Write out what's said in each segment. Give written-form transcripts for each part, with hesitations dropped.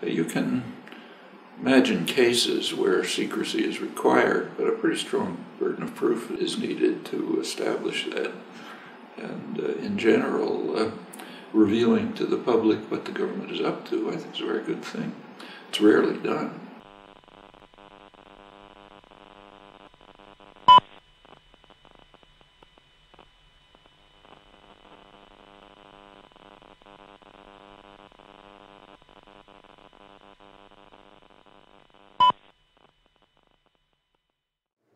You can imagine cases where secrecy is required, but a pretty strong burden of proof is needed to establish that. And in general, revealing to the public what the government is up to, I think is a very good thing. It's rarely done.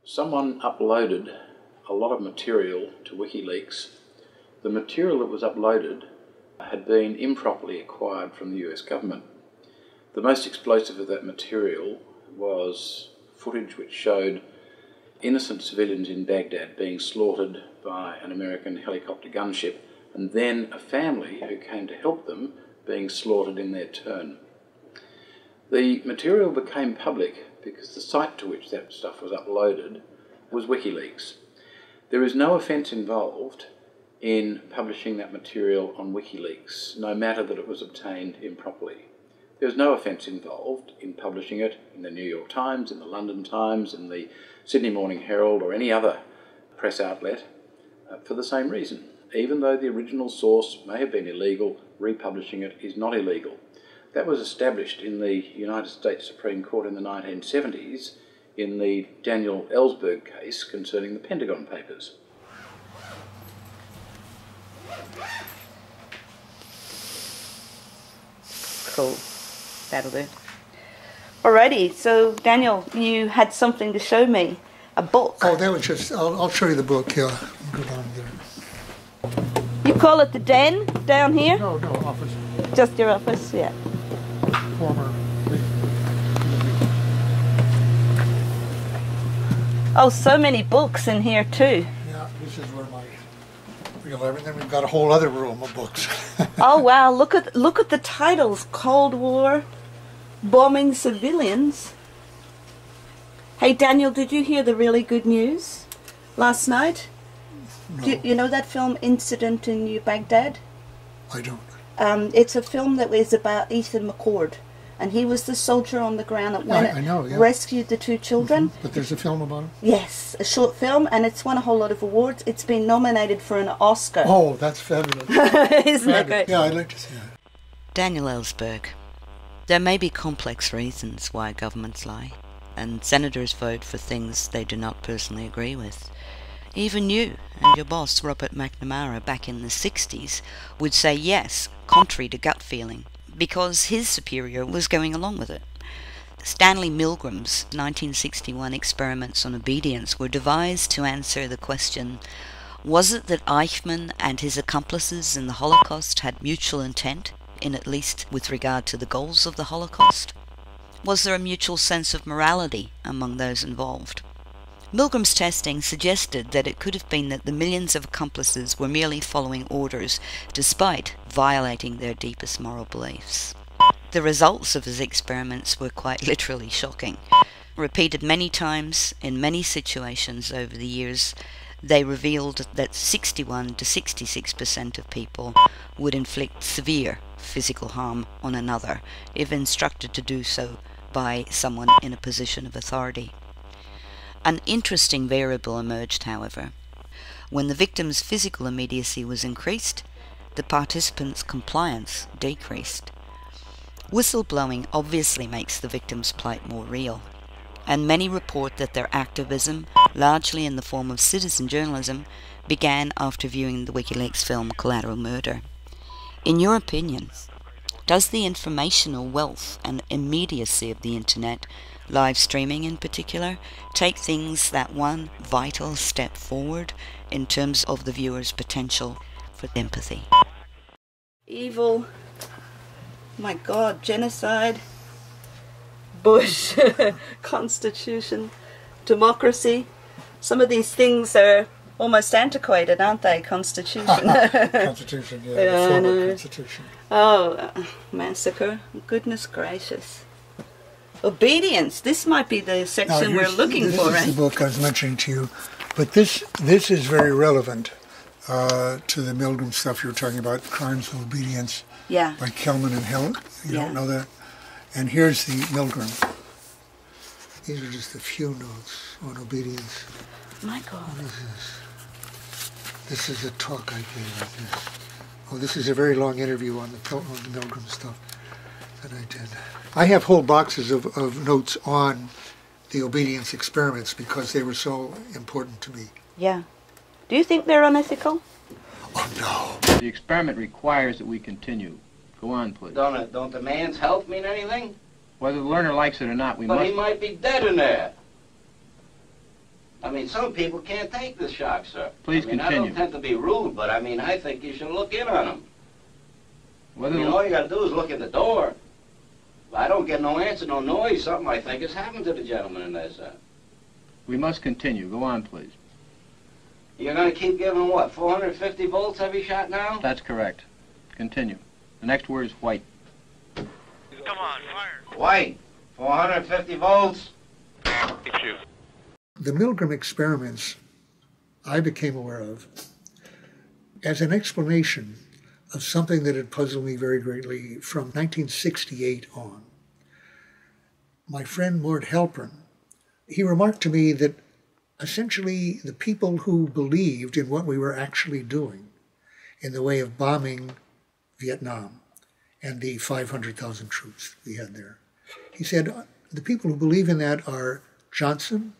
Someone uploaded a lot of material to WikiLeaks. The material that was uploaded had been improperly acquired from the US government. The most explosive of that material was footage which showed innocent civilians in Baghdad being slaughtered by an American helicopter gunship, and then a family who came to help them being slaughtered in their turn. The material became public because the site to which that stuff was uploaded was WikiLeaks. There is no offence involved in publishing that material on WikiLeaks, no matter that it was obtained improperly. There's no offence involved in publishing it in the New York Times, in the London Times, in the Sydney Morning Herald, or any other press outlet for the same reason. Even though the original source may have been illegal, republishing it is not illegal. That was established in the United States Supreme Court in the 1970s in the Daniel Ellsberg case concerning the Pentagon Papers. Cool. That'll do. Alrighty, so Daniel, you had something to show me. A book. Oh, that was just, I'll show you the book, yeah. Go down there. You call it the den down here? No, office. Just your office, yeah. Former. Oh, so many books in here too. Yeah, this is where my real everything. We've got a whole other room of books. Oh wow! Look at the titles: Cold War, bombing civilians. Hey Daniel, did you hear the really good news last night? No. You know that film Incident in New Baghdad? I don't. It's a film that was about Ethan McCord, and he was the soldier on the ground that went I know, yeah. rescued the two children. But there's a film about him? Yes, a short film, and it's won a whole lot of awards. It's been nominated for an Oscar. Oh, that's fabulous. Isn't that great? Yeah, I'd like to see that. Daniel Ellsberg. There may be complex reasons why governments lie, and senators vote for things they do not personally agree with. Even you and your boss, Robert McNamara, back in the 60s, would say yes, contrary to gut feeling, because his superior was going along with it. Stanley Milgram's 1961 experiments on obedience were devised to answer the question, was it that Eichmann and his accomplices in the Holocaust had mutual intent, in at least with regard to the goals of the Holocaust? Was there a mutual sense of morality among those involved? Milgram's testing suggested that it could have been that the millions of accomplices were merely following orders despite violating their deepest moral beliefs. The results of his experiments were quite literally shocking. Repeated many times in many situations over the years, they revealed that 61 to 66% of people would inflict severe physical harm on another if instructed to do so by someone in a position of authority. An interesting variable emerged, however. When the victim's physical immediacy was increased, the participants' compliance decreased. Whistleblowing obviously makes the victim's plight more real, and many report that their activism, largely in the form of citizen journalism, began after viewing the WikiLeaks film Collateral Murder. In your opinion, does the informational wealth and immediacy of the internet, live streaming in particular, take things that one vital step forward in terms of the viewer's potential for empathy? Evil, my God, genocide, Bush, Constitution, democracy. Some of these things are almost antiquated, aren't they? Constitution. Constitution, yeah, the former Constitution. Oh, massacre. Goodness gracious. Obedience. This might be the section we're looking for, This is the book I was mentioning to you. But this is very relevant to the Milgram stuff you were talking about, Crimes of Obedience, yeah, by Kelman and Hill. You don't know that? And here's the Milgram. These are just a few notes on obedience. My God. This is a talk I gave like this. Oh, this is a very long interview on the Milgram stuff that I did. I have whole boxes of notes on the obedience experiments because they were so important to me. Yeah. Do you think they're unethical? Oh, no. The experiment requires that we continue. Go on, please. Don't the man's health mean anything? Whether the learner likes it or not, we must... But he might be dead in there. I mean, some people can't take the shock, sir. Please continue. I don't tend to be rude, but I mean, I think you should look in on them. All you gotta do is look at the door. If I don't get no answer, no noise, something I think has happened to the gentleman in there, sir. We must continue. Go on, please. You're gonna keep giving what, 450 volts every shot now? That's correct. Continue. The next word is white. Come on, fire. White. 450 volts. Shoot. The Milgram experiments I became aware of as an explanation of something that had puzzled me very greatly from 1968 on. My friend Mort Halpern, he remarked to me that essentially the people who believed in what we were actually doing in the way of bombing Vietnam and the 500,000 troops we had there, he said the people who believe in that are Johnson,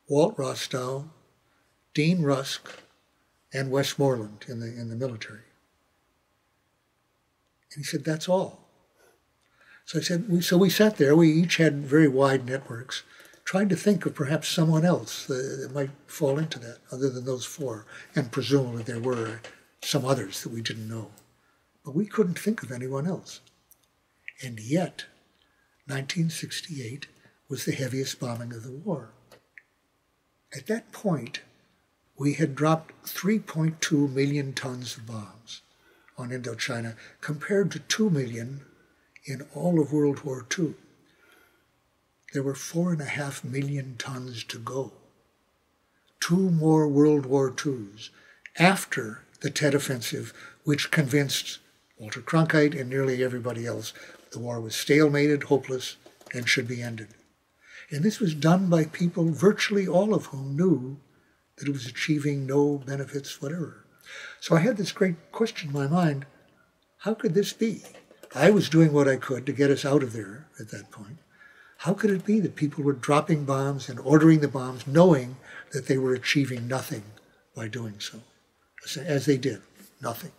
Walt Rostow, Dean Rusk, and Westmoreland in the military. And he said, that's all. So I said, so we sat there, we each had very wide networks, trying to think of perhaps someone else that might fall into that, other than those four, and presumably there were some others that we didn't know. But we couldn't think of anyone else. And yet, 1968 was the heaviest bombing of the war. At that point, we had dropped 3.2 million tons of bombs on Indochina, compared to 2 million in all of World War II. There were 4.5 million tons to go. 2 more World War IIs after the Tet Offensive, which convinced Walter Cronkite and nearly everybody else the war was stalemated, hopeless, and should be ended. And this was done by people, virtually all of whom knew that it was achieving no benefits whatever. So I had this great question in my mind, how could this be? I was doing what I could to get us out of there at that point. How could it be that people were dropping bombs and ordering the bombs, knowing that they were achieving nothing by doing so? As they did, nothing.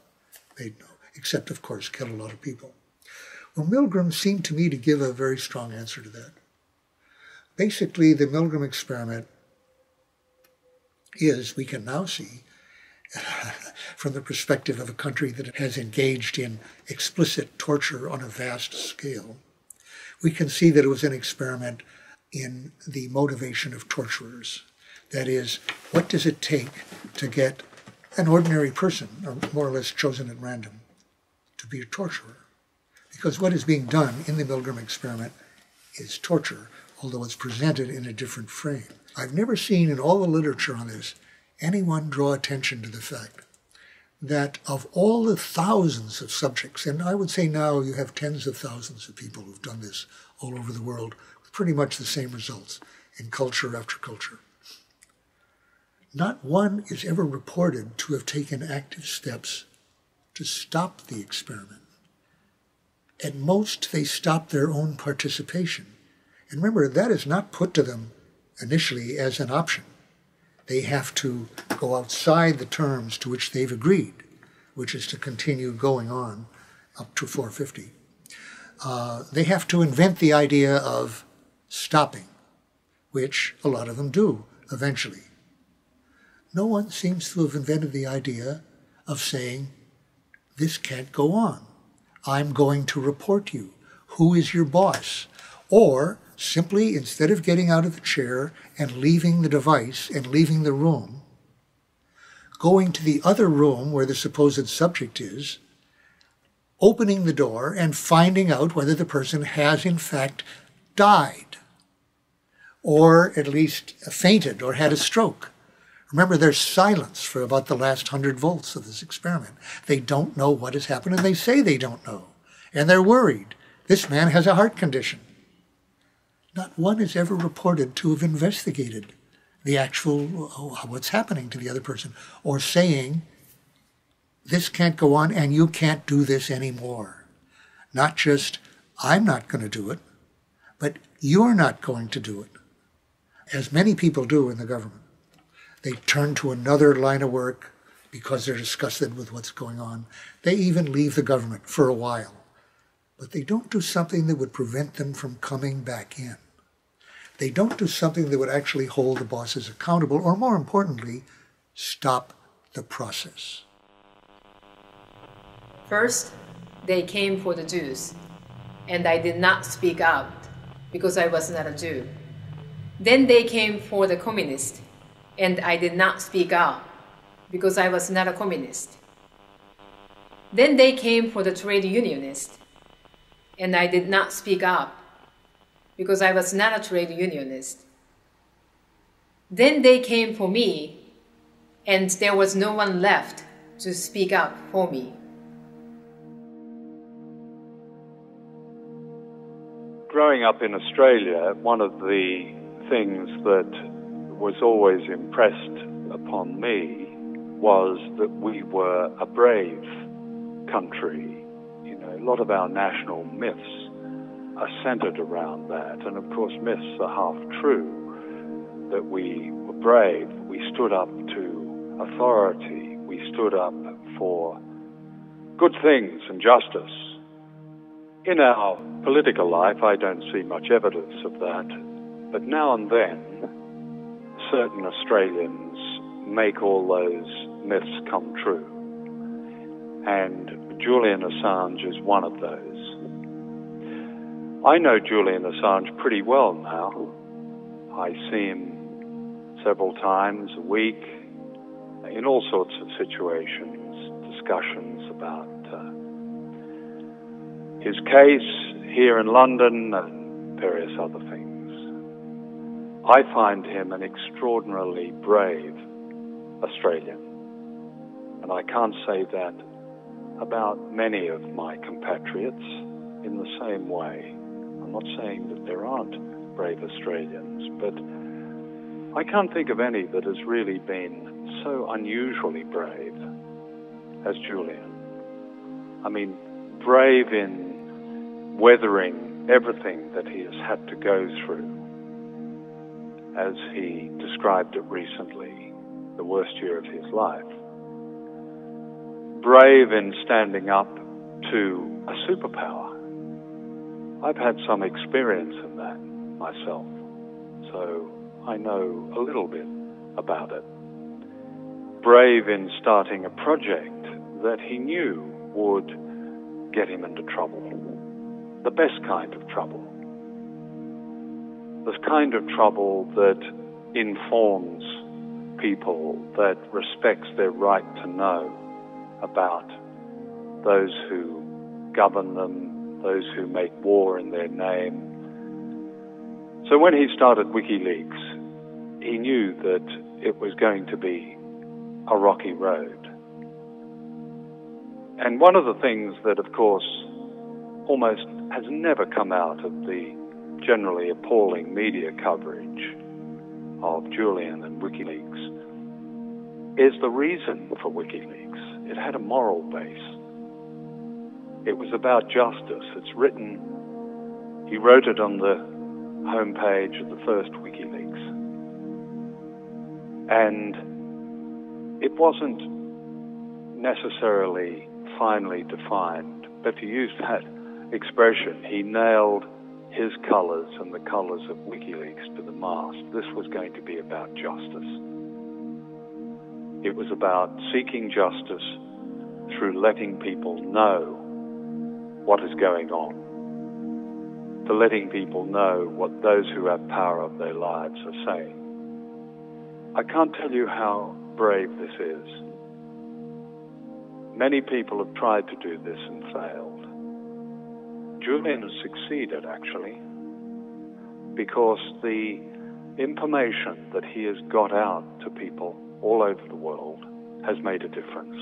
Made no, except, of course, kill a lot of people. Well, Milgram seemed to me to give a very strong answer to that. Basically, the Milgram experiment is, we can now see, from the perspective of a country that has engaged in explicit torture on a vast scale, we can see that it was an experiment in the motivation of torturers. That is, what does it take to get an ordinary person, or more or less chosen at random, to be a torturer? Because what is being done in the Milgram experiment is torture, although it's presented in a different frame. I've never seen in all the literature on this anyone draw attention to the fact that of all the thousands of subjects, and I would say now you have tens of thousands of people who've done this all over the world with pretty much the same results in culture after culture, not one is ever reported to have taken active steps to stop the experiment. At most, they stop their own participation. And remember, that is not put to them initially as an option. They have to go outside the terms to which they've agreed, which is to continue going on up to 450. They have to invent the idea of stopping, which a lot of them do eventually. No one seems to have invented the idea of saying, this can't go on. I'm going to report you. Who is your boss? Or simply, instead of getting out of the chair and leaving the device and leaving the room, going to the other room where the supposed subject is, opening the door and finding out whether the person has in fact died, or at least fainted or had a stroke. Remember, there's silence for about the last 100 volts of this experiment. They don't know what has happened, and they say they don't know. And they're worried. This man has a heart condition. Not one is ever reported to have investigated the actual, what's happening to the other person, or saying, this can't go on and you can't do this anymore. Not just, I'm not going to do it, but you're not going to do it. As many people do in the government. They turn to another line of work because they're disgusted with what's going on. They even leave the government for a while. But they don't do something that would prevent them from coming back in. They don't do something that would actually hold the bosses accountable, or more importantly, stop the process. First, they came for the Jews, and I did not speak out because I was not a Jew. Then they came for the communists, and I did not speak out because I was not a communist. Then they came for the trade unionists, and I did not speak out because I was not a trade unionist. Then they came for me, and there was no one left to speak up for me. Growing up in Australia, one of the things that was always impressed upon me was that we were a brave country. You know, a lot of our national myths are centered around that, and of course myths are half true, that we were brave, we stood up to authority, we stood up for good things and justice. In our political life, I don't see much evidence of that, but now and then, certain Australians make all those myths come true. And Julian Assange is one of those. I know Julian Assange pretty well now. I see him several times a week in all sorts of situations, discussions about his case here in London and various other things. I find him an extraordinarily brave Australian, and I can't say that about many of my compatriots in the same way. I'm not saying that there aren't brave Australians, but I can't think of any that has really been so unusually brave as Julian. I mean, brave in weathering everything that he has had to go through. As he described it recently, the worst year of his life. Brave in standing up to a superpower. I've had some experience in that myself, so I know a little bit about it. Brave in starting a project that he knew would get him into trouble. The best kind of trouble. The kind of trouble that informs people, that respects their right to know about those who govern them, those who make war in their name. So when he started Wikileaks, he knew that it was going to be a rocky road. And one of the things that, of course, almost has never come out of the generally appalling media coverage of Julian and WikiLeaks is the reason for WikiLeaks. It had a moral base. It was about justice. It's written, he wrote it on the homepage of the first WikiLeaks. And it wasn't necessarily finely defined, but to use that expression, he nailed his colors and the colors of WikiLeaks to the mast. This was going to be about justice. It was about seeking justice through letting people know what is going on, to letting people know what those who have power of their lives are saying. I can't tell you how brave this is. Many people have tried to do this and failed. Julian has succeeded, actually, because the information that he has got out to people all over the world has made a difference.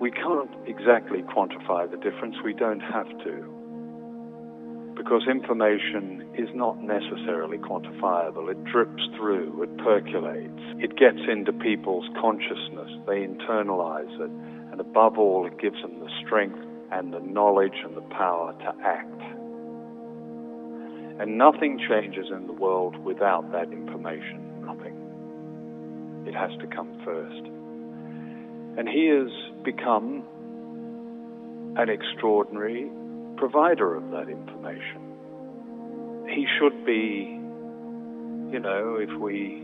We can't exactly quantify the difference. We don't have to. Because information is not necessarily quantifiable. It drips through, it percolates, it gets into people's consciousness, they internalize it, and above all, it gives them the strength and the knowledge and the power to act. And nothing changes in the world without that information, nothing. It has to come first. And he has become an extraordinary provider of that information. He should be, if we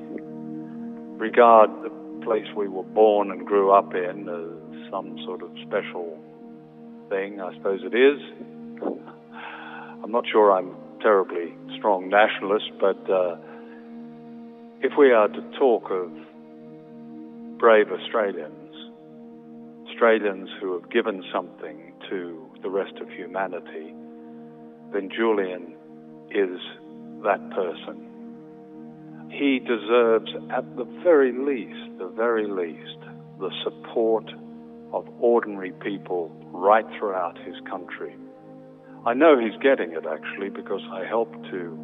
regard the place we were born and grew up in as some sort of special thing, I suppose it is. I'm not sure I'm a terribly strong nationalist, but if we are to talk of brave Australians who have given something to the rest of humanity, then Julian is that person. He deserves, at the very least, the support of ordinary people right throughout his country. I know he's getting it, actually, because I helped to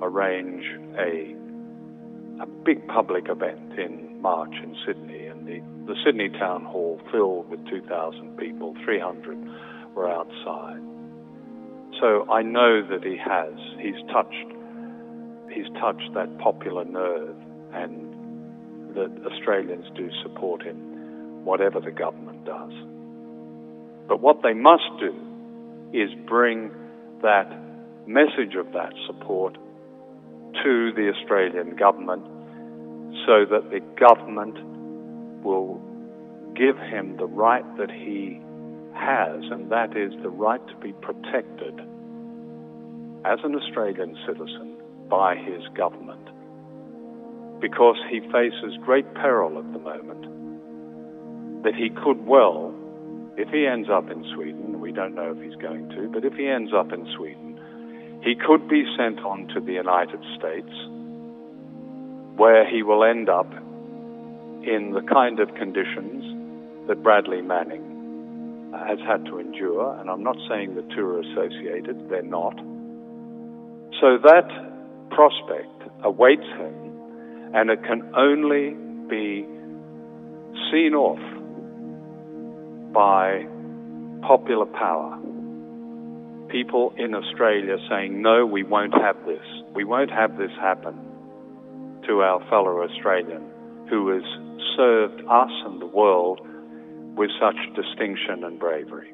arrange a big public event in March in Sydney, and the Sydney Town Hall filled with 2,000 people, 300 were outside. So I know that he's touched that popular nerve, and that Australians do support him, whatever the government does. But what they must do is bring that message of that support to the Australian government, so that the government will give him the right that he has, and that is the right to be protected as an Australian citizen by his government, because he faces great peril at the moment, that he could well, if he ends up in Sweden, we don't know if he's going to, but if he ends up in Sweden, he could be sent on to the United States, where he will end up in the kind of conditions that Bradley Manning has had to endure, and I'm not saying the two are associated, they're not. So that prospect awaits him, and it can only be seen off by popular power. People in Australia saying, no, we won't have this. We won't have this happen to our fellow Australian who has served us and the world with such distinction and bravery.